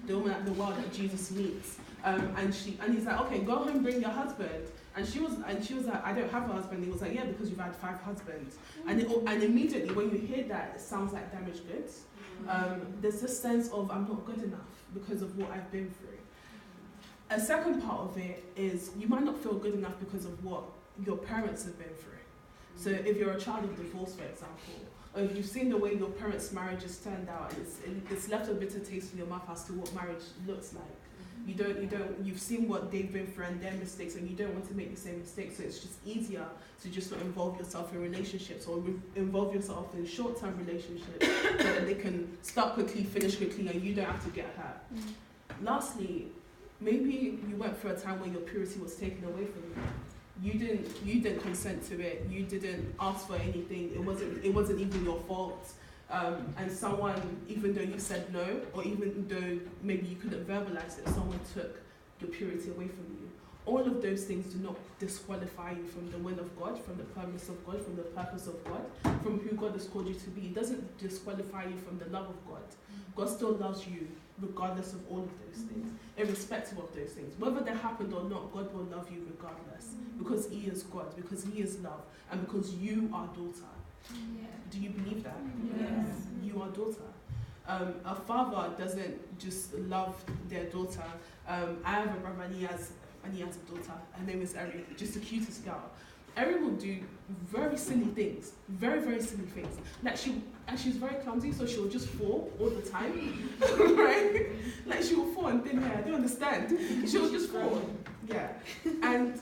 the woman at the well that Jesus meets. And he's like, okay, go home, bring your husband. And she was like, I don't have a husband. He was like, yeah, because you've had 5 husbands. And immediately when you hear that, it sounds like damaged goods. There's this sense of I'm not good enough because of what I've been through. A second part of it is you might not feel good enough because of what your parents have been through. So if you're a child of divorce, for example, or if you've seen the way your parents' marriages turned out, it's left a bitter taste in your mouth as to what marriage looks like. You've seen what they've been through and their mistakes, and you don't want to make the same mistakes, so it's just easier to just not involve yourself in relationships or involve yourself in short-term relationships so that they can start quickly, finish quickly, and you don't have to get hurt. Lastly, maybe you went through a time where your purity was taken away from you. You didn't consent to it. You didn't ask for anything. It wasn't even your fault. And someone, even though you said no, or even though maybe you couldn't verbalize it, someone took your purity away from you. All of those things do not disqualify you from the will of God, from the purpose of God, from the purpose of God, from who God has called you to be. It doesn't disqualify you from the love of God. God still loves you regardless of all of those things, irrespective of those things. Whether they happened or not, God will love you regardless, because He is God, because He is love, and because you are daughter. Yeah. Do you believe that? Yes. You are daughter. A father doesn't just love their daughter. I have a brother and he has a daughter. Her name is Erin, just the cutest girl. Erin will do very silly things, very, very silly things. She's very clumsy, so she'll just fall all the time, right? Like she will fall on thin hair. I don't understand. She'll just fall. Yeah, and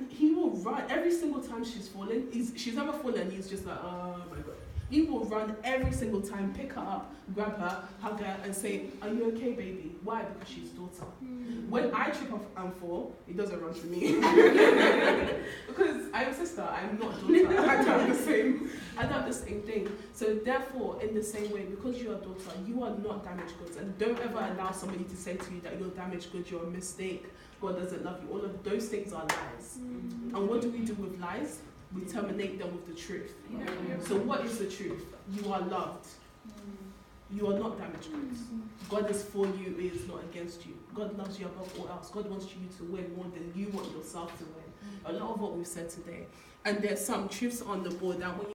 he will run every single time she's fallen. She's never fallen. He's just like, oh my God. He will run every single time, pick her up, grab her, hug her, and say, are you okay, baby? Why? Because she's daughter. When I trip off and fall, he doesn't run to me. Because I'm sister, I'm not daughter. I don't have the same thing. So therefore, in the same way, because you are daughter, you are not damaged goods. And don't ever allow somebody to say to you that you're damaged goods, you're a mistake, God doesn't love you. All of those things are lies. And what do we do with lies? We terminate them with the truth. So what is the truth? You are loved. You are not damaged goods. God is for you, He is not against you. God loves you above all else. God wants you to win more than you want yourself to win. A lot of what we've said today. And there's some truths on the board that when